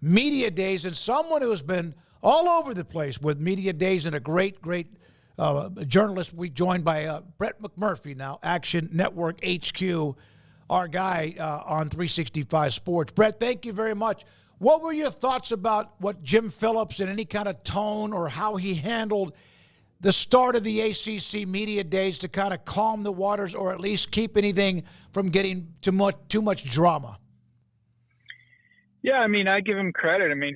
media days, and someone who has been all over the place with media days, and a great journalist. We joined by Brett McMurphy, now Action Network HQ, our guy on 365 Sports. Brett, thank you very much. What were your thoughts about what Jim Phillips and any kind of tone or how he handled the start of the ACC media days to kind of calm the waters, or at least keep anything from getting too much drama? Yeah, I mean, I give him credit. I mean,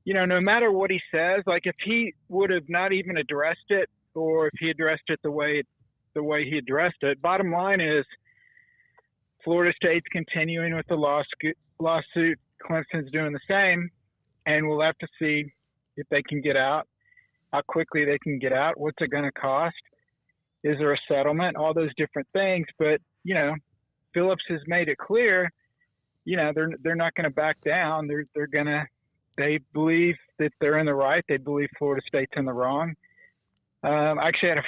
no matter what he says, like if he would have not even addressed it, or if he addressed it the way he addressed it, bottom line is Florida State's continuing with the lawsuit. Clemson's doing the same, and we'll have to see if they can get out, how quickly they can get out, what's it going to cost, is there a settlement, all those different things. But, Phillips has made it clear, they're not going to back down. They believe that they're in the right. They believe Florida State's in the wrong. I actually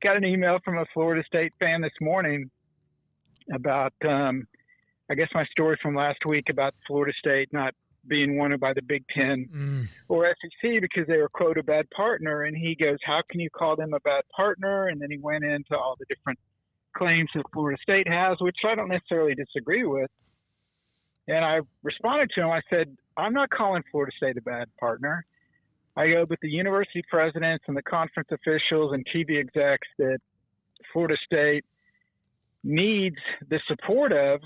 got an email from a Florida State fan this morning about, I guess my story from last week about Florida State not being wanted by the Big Ten or SEC because they were, quote, a bad partner. And he goes, how can you call them a bad partner? And then he went into all the different claims that Florida State has, which I don't necessarily disagree with. And I responded to him. I said, I'm not calling Florida State a bad partner. I go, but the university presidents and the conference officials and TV execs that Florida State needs the support of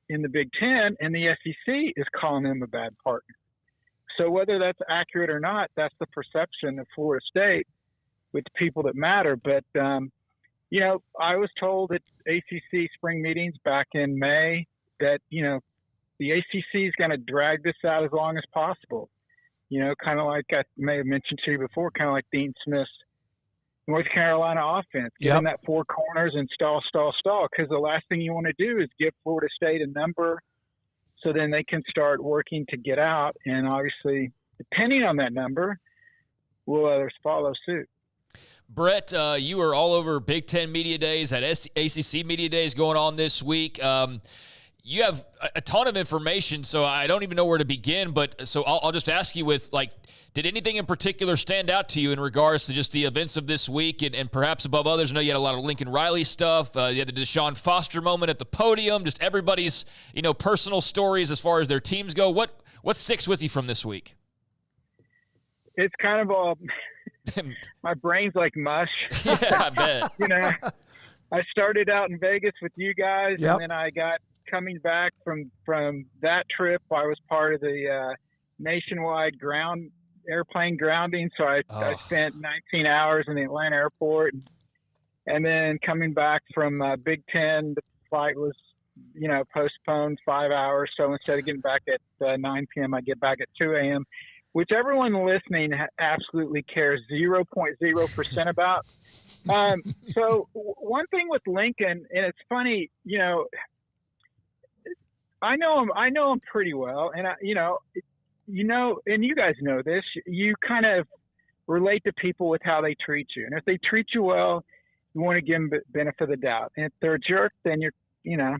in the Big Ten and the SEC is calling them a bad partner. So whether that's accurate or not, that's the perception of Florida State with the people that matter. But, I was told at ACC spring meetings back in May that, the ACC is going to drag this out as long as possible. Kind of like I may have mentioned to you before, kind of like Dean Smith's North Carolina offense, get in that four corners and stall. Because the last thing you want to do is give Florida State a number so then they can start working to get out. And obviously, depending on that number, will others follow suit. Brett, you were all over Big Ten Media Days, had ACC Media Days going on this week. You have a ton of information, so I don't even know where to begin. But so I'll just ask you did anything in particular stand out to you in regards to just the events of this week and perhaps above others? I know you had a lot of Lincoln Riley stuff. You had the Deshaun Foster moment at the podium, just everybody's, personal stories as far as their teams go. What sticks with you from this week? It's kind of all my brain's like mush. Yeah, I bet. I started out in Vegas with you guys, and then I got coming back from that trip. I was part of the nationwide airplane grounding, so I spent 19 hours in the Atlanta airport, and then coming back from Big Ten, the flight was postponed 5 hours, so instead of getting back at 9 p.m. I get back at 2 a.m., which everyone listening absolutely cares 0.0% about. So one thing with Lincoln, and it's funny, I know him pretty well, and and you guys know this. You kind of relate to people with how they treat you, and if they treat you well, you want to give them the benefit of the doubt. And if they're a jerk, then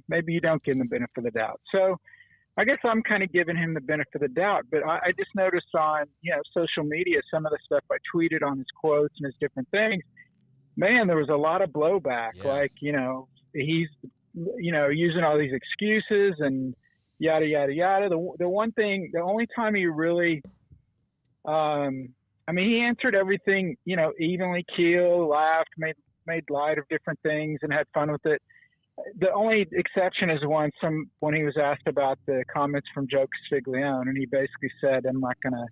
maybe you don't give them the benefit of the doubt. So I guess I'm kind of giving him the benefit of the doubt. But I just noticed on social media some of the stuff I tweeted on his quotes and his different things. Man, there was a lot of blowback. Yeah. Like he's using all these excuses and yada, yada, yada. The only time he really, he answered everything, evenly keel, laughed, made light of different things and had fun with it. The only exception is when he was asked about the comments from Joe Castiglione, and he basically said, I'm not going to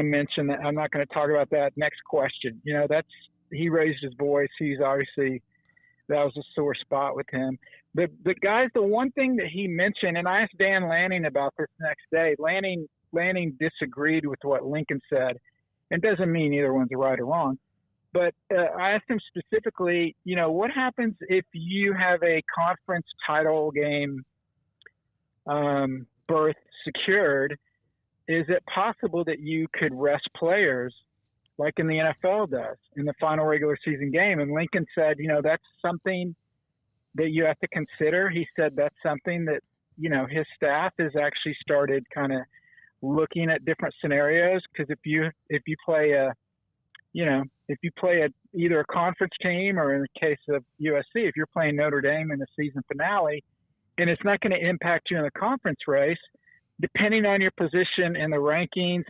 mention that. I'm not going to talk about that. Next question. He raised his voice. He's obviously, that was a sore spot with him. But guys, the one thing that he mentioned, and I asked Dan Lanning about this next day. Lanning disagreed with what Lincoln said. It doesn't mean either one's right or wrong. But I asked him specifically, what happens if you have a conference title game berth secured? Is it possible that you could rest players like in the NFL does in the final regular season game? And Lincoln said, that's something that you have to consider. He said that's something that his staff has actually started kind of looking at different scenarios, because if you play either a conference team, or in the case of USC, if you're playing Notre Dame in the season finale, and it's not going to impact you in the conference race, depending on your position in the rankings,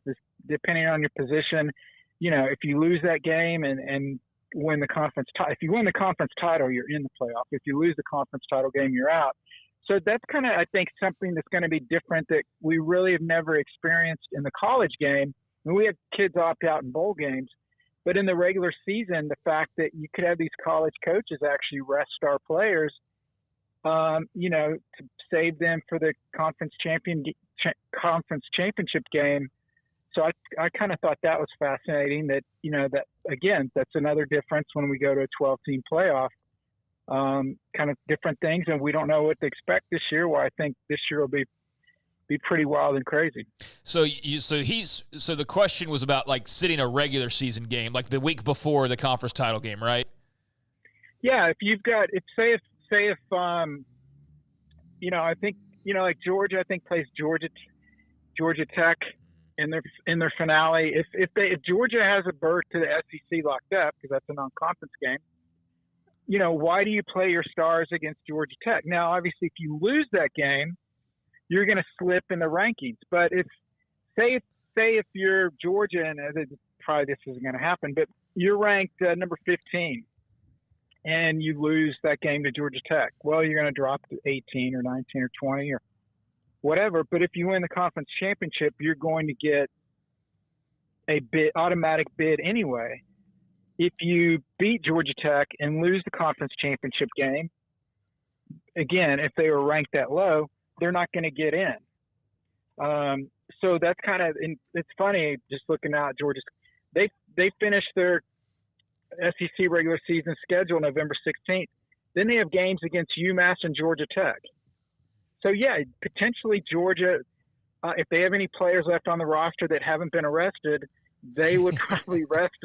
depending on your position, if you lose that game and win the conference title, if you win the conference title, you're in the playoff. If you lose the conference title game, you're out. So that's kind of, I think, something that's going to be different that we really have never experienced in the college game. I mean, we have kids opt out in bowl games, but in the regular season, the fact that you could have these college coaches actually rest star players, to save them for the conference championship game. So I kind of thought that was fascinating. That that again, that's another difference when we go to a 12-team playoff. Kind of different things, and we don't know what to expect this year. Well, I think this year will be pretty wild and crazy. So the question was about like sitting a regular season game, like the week before the conference title game, right? Yeah, if I think like Georgia, I think plays Georgia Tech in their finale. If Georgia has a berth to the SEC locked up, because that's a non-conference game, why do you play your stars against Georgia Tech? Now, obviously, if you lose that game, you're going to slip in the rankings. But if you're Georgia, and probably this isn't going to happen, but you're ranked number 15, and you lose that game to Georgia Tech, well, you're going to drop to 18 or 19 or 20 or whatever. But if you win the conference championship, you're going to get a automatic bid anyway. If you beat Georgia Tech and lose the conference championship game, again, if they were ranked that low, they're not going to get in. So that's kind of – it's funny just looking at Georgia. They finished their SEC regular season schedule November 16th. Then they have games against UMass and Georgia Tech. So, yeah, potentially Georgia, if they have any players left on the roster that haven't been arrested, they would probably rest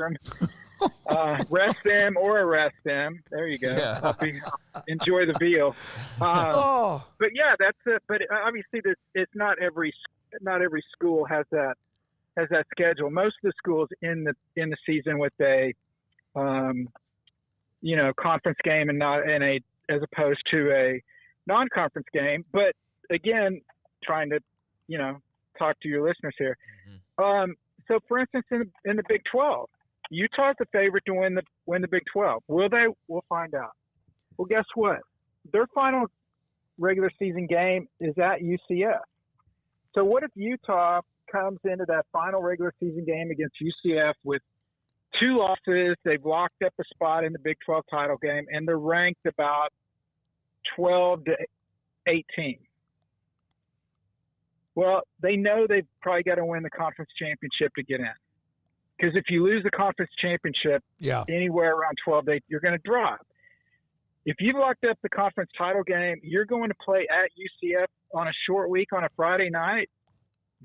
them or arrest them. There you go. Yeah. Enjoy the veal. But yeah, that's it. But obviously, it's not every school has that schedule. Most of the schools in the season with a conference game and not as opposed to a non-conference game. But again, trying to talk to your listeners here. Mm-hmm. So, for instance, in the Big 12. Utah's the favorite to win the Big 12. Will they? We'll find out. Well, guess what? Their final regular season game is at UCF. So what if Utah comes into that final regular season game against UCF with 2 losses? They've locked up a spot in the Big 12 title game, and they're ranked about 12 to 18. Well, they know they've probably got to win the conference championship to get in. Because if you lose the conference championship anywhere around 12-8, you're going to drop. If you've locked up the conference title game, you're going to play at UCF on a short week on a Friday night.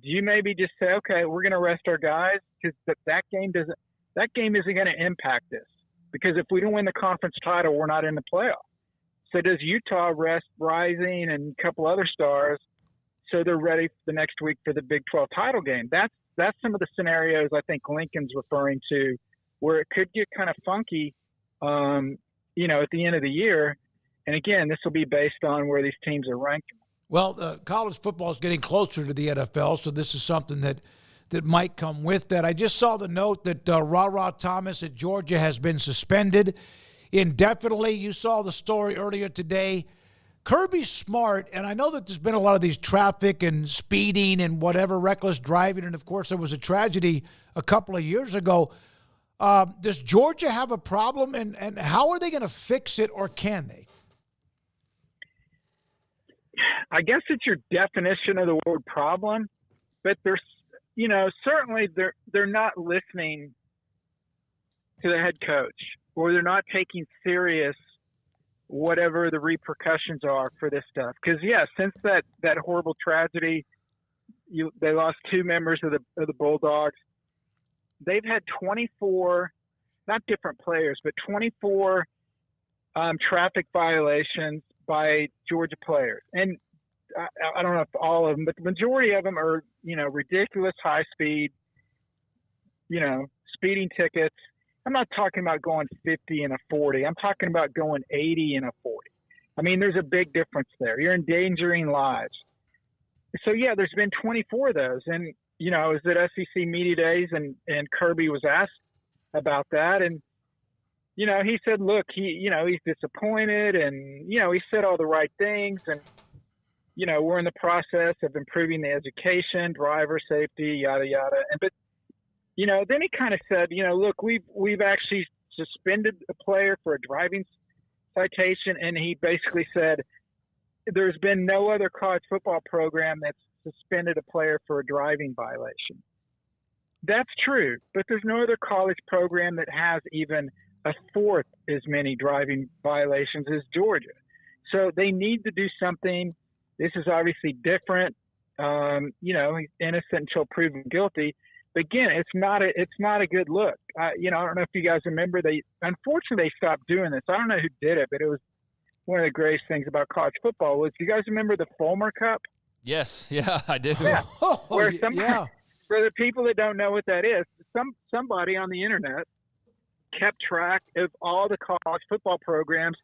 Do you maybe just say, okay, we're going to rest our guys because that game isn't going to impact this? Because if we don't win the conference title, we're not in the playoff. So does Utah rest Rising and a couple other stars so they're ready for the next week for the Big 12 title game? That's some of the scenarios I think Lincoln's referring to, where it could get kind of funky, at the end of the year. And again, this will be based on where these teams are ranked. Well, college football is getting closer to the NFL, so this is something that might come with that. I just saw the note that Ra Thomas at Georgia has been suspended indefinitely. You saw the story earlier today. Kirby Smart, and I know that there's been a lot of these traffic and speeding and whatever, reckless driving, and of course there was a tragedy a couple of years ago. Does Georgia have a problem, and how are they going to fix it, or can they? I guess it's your definition of the word problem, but there's, certainly they're not listening to the head coach, or they're not taking serious whatever the repercussions are for this stuff. Because since that horrible tragedy, they lost 2 members of the Bulldogs. They've had 24, not different players, but 24 traffic violations by Georgia players. And I don't know if all of them, but the majority of them are, ridiculous high speed, speeding tickets. I'm not talking about going 50 and a 40. I'm talking about going 80 and a 40. I mean, there's a big difference there. You're endangering lives. So, yeah, there's been 24 of those. And, I was at SEC Media Days, and Kirby was asked about that. And, he said, look, he's disappointed, and, he said all the right things. And, we're in the process of improving the education, driver safety, yada, yada. But, then he kind of said, look, we've actually suspended a player for a driving citation. And he basically said, there's been no other college football program that's suspended a player for a driving violation. That's true, but there's no other college program that has even a fourth as many driving violations as Georgia. So they need to do something. This is obviously different. He's innocent until proven guilty. But again, it's not a good look. I don't know if you guys remember, unfortunately they stopped doing this. I don't know who did it, but it was one of the greatest things about college football was, do you guys remember the Fulmer Cup? Yes. Yeah, I do. Yeah. For the people that don't know what that is, somebody on the internet kept track of all the college football programs,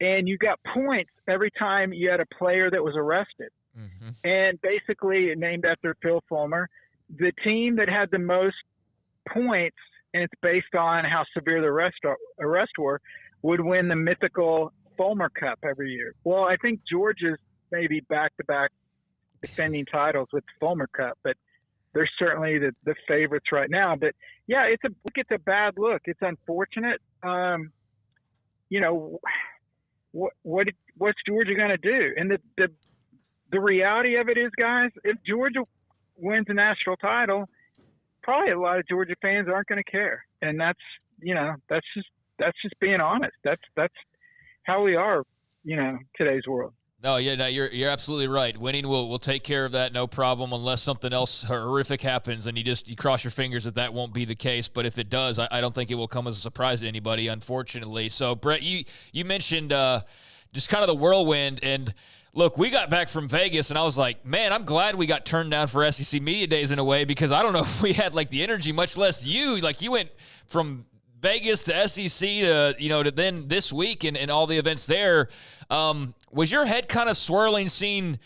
and you got points every time you had a player that was arrested. Mm-hmm. And basically named after Phil Fulmer, the team that had the most points, and it's based on how severe the arrest were, would win the mythical Fulmer Cup every year. Well, I think Georgia's maybe back-to-back defending titles with the Fulmer Cup, but they're certainly the favorites right now. But yeah, it's a bad look. It's unfortunate. What's Georgia going to do? And the reality of it is, guys, if Georgia wins a national title, probably a lot of Georgia fans aren't going to care. And that's just being honest. That's how we are, today's world. No, you're absolutely right. Winning will take care of that, no problem, unless something else horrific happens, and you cross your fingers that won't be the case. But if it does, I don't think it will come as a surprise to anybody, unfortunately. So, Brett, you mentioned just kind of the whirlwind, and look, we got back from Vegas, and I was like, man, I'm glad we got turned down for SEC Media Days in a way, because I don't know if we had the energy, much less you. You went from Vegas to SEC to then this week and all the events there. Was your head kind of swirling seeing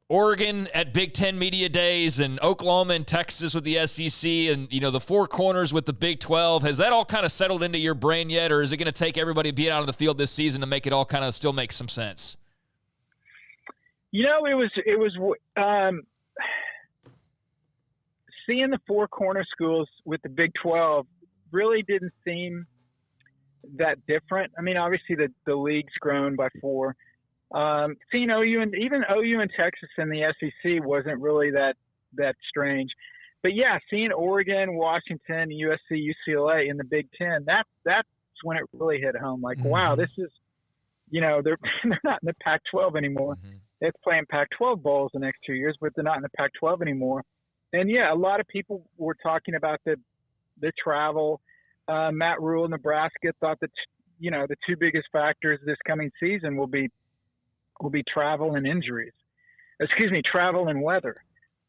Oregon at Big Ten Media Days and Oklahoma and Texas with the SEC and, the Four Corners with the Big 12? Has that all kind of settled into your brain yet, or is it going to take everybody being out on the field this season to make it all kind of still make some sense? It was seeing the Four Corner schools with the Big 12 really didn't seem that different. I mean, obviously the league's grown by four. Seeing OU and even OU and Texas in the SEC wasn't really that strange. But yeah, seeing Oregon, Washington, USC, UCLA in the Big Ten, that's when it really hit home. Wow, this is, they're not in the Pac-12 anymore. Mm-hmm. They're playing Pac-12 bowls the next 2 years, but they're not in the Pac-12 anymore. And yeah, a lot of people were talking about the travel. Matt Rule, Nebraska, thought that the two biggest factors this coming season will be travel and injuries. Travel and weather.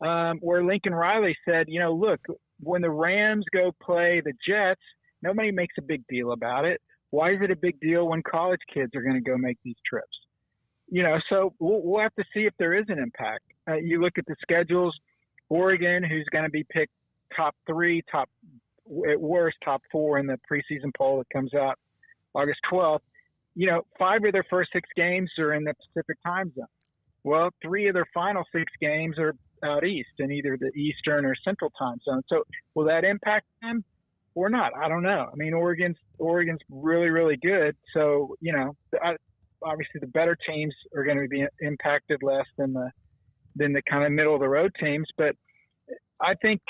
Where Lincoln Riley said, look, when the Rams go play the Jets, nobody makes a big deal about it. Why is it a big deal when college kids are going to go make these trips? So we'll have to see if there is an impact. You look at the schedules. Oregon, who's going to be picked top 3, at worst top 4 in the preseason poll that comes out August 12th. 5 of their first 6 games are in the Pacific time zone. Well, 3 of their final 6 games are out east in either the Eastern or Central time zone. So will that impact them or not? I don't know. I mean, Oregon's really, really good. So, obviously the better teams are going to be impacted less than the kind of middle of the road teams. But I think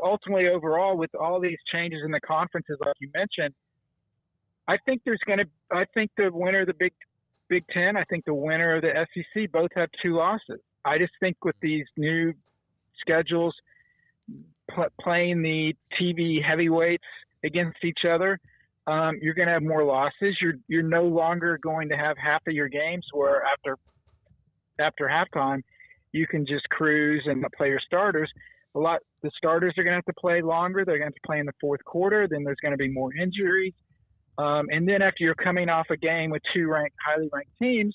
ultimately overall, with all these changes in the conferences, like you mentioned, I think the winner of the Big Ten, I think the winner of the SEC both have 2 losses. I just think with these new schedules, playing the TV heavyweights against each other, you're going to have more losses. You're no longer going to have half of your games where after halftime, you can just cruise and play your starters. The starters are going to have to play longer. They're going to have to play in the fourth quarter. Then there's going to be more injuries. And then after you're coming off a game with two highly ranked teams,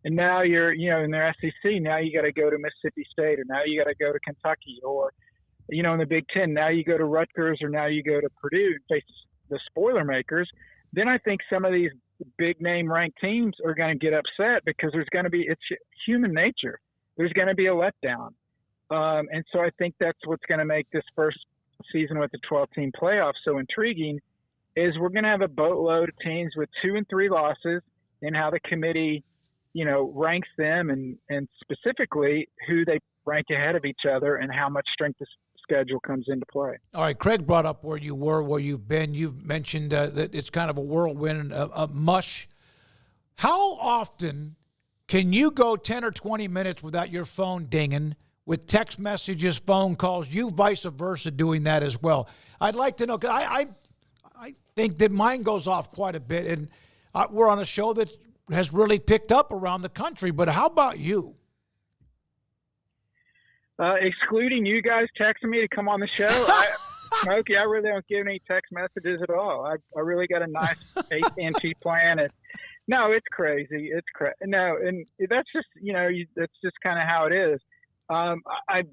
and now you're, in their SEC, now you got to go to Mississippi State, or now you got to go to Kentucky, or, in the Big Ten, now you go to Rutgers, or now you go to Purdue and face the spoiler makers. Then I think some of these big name ranked teams are going to get upset because it's human nature. There's going to be a letdown. And so I think that's what's going to make this first season with the 12-team playoff so intriguing, is we're going to have a boatload of teams with 2 and 3 losses, and how the committee, ranks them, and specifically who they rank ahead of each other and how much strength of schedule comes into play. All right, Craig brought up where you were, where you've been. You've mentioned that it's kind of a whirlwind, a mush. How often can you go 10 or 20 minutes without your phone dinging, with text messages, phone calls, you vice versa doing that as well? I'd like to know, because I think that mine goes off quite a bit, and we're on a show that has really picked up around the country, but how about you? Excluding you guys texting me to come on the show, Smokey, I really don't get any text messages at all. I really got a nice AT&T plan. No, it's crazy. It's crazy. No, and that's just, that's just kind of how it is. I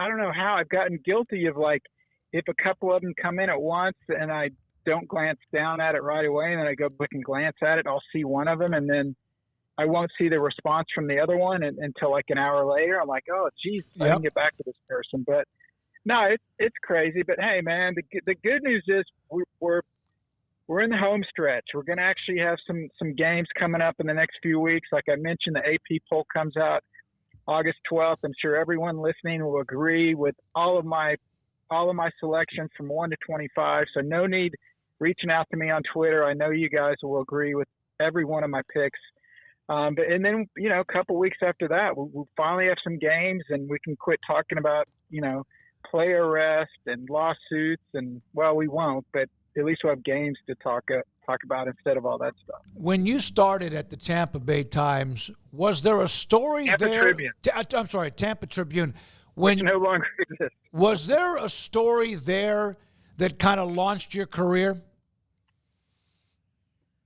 don't know how I've gotten guilty of, like, if a couple of them come in at once and I don't glance down at it right away, and then I go back and glance at it, I'll see one of them, and then I won't see the response from the other one until like an hour later. I'm like, oh, geez, I can get back to this person. But no, it's crazy. But hey, man, the good news is we're in the home stretch. We're going to actually have some games coming up in the next few weeks. Like I mentioned, the AP poll comes out August 12th. I'm sure everyone listening will agree with all of my selections from 1 to 25. So no need reaching out to me on Twitter. I know you guys will agree with every one of my picks. And then, a couple weeks after that, we'll finally have some games, and we can quit talking about, player arrest and lawsuits. And, well, we won't, but at least we'll have games to talk about instead of all that stuff. When you started at the Tampa Bay Times, was there a story Tampa there? Tribune. I'm sorry, Tampa Tribune. Which no longer exists. Was there a story there that kind of launched your career?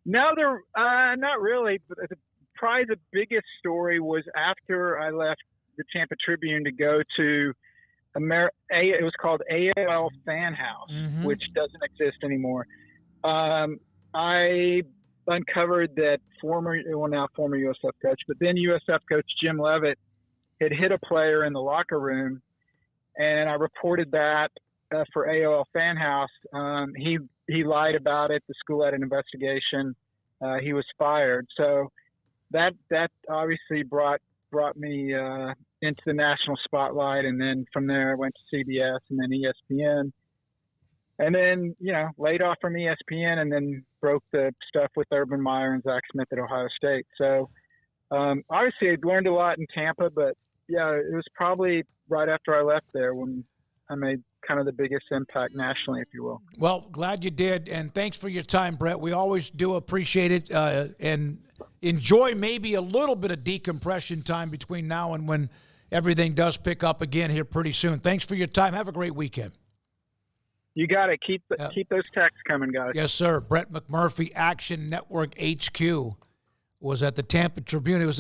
No, not really. But probably the biggest story was after I left the Tampa Tribune to go to it was called AOL Fan House, which doesn't exist anymore. I uncovered that now former USF coach, but then USF coach Jim Leavitt had hit a player in the locker room, and I reported that for AOL Fan House. He lied about it. The school had an investigation. He was fired. So that obviously brought me into the national spotlight, and then from there I went to CBS and then ESPN, and then laid off from ESPN, and then broke the stuff with Urban Meyer and Zach Smith at Ohio State. So obviously I learned a lot in Tampa, but yeah, it was probably right after I left there when I made kind of the biggest impact nationally, if you will. Well, glad you did, and thanks for your time, Brett. We always do appreciate it, and enjoy maybe a little bit of decompression time between now and when everything does pick up again here pretty soon. Thanks for your time. Have a great weekend. You got it. Keep those texts coming, guys. Yes, sir. Brett McMurphy, Action Network HQ, was at the Tampa Tribune. It was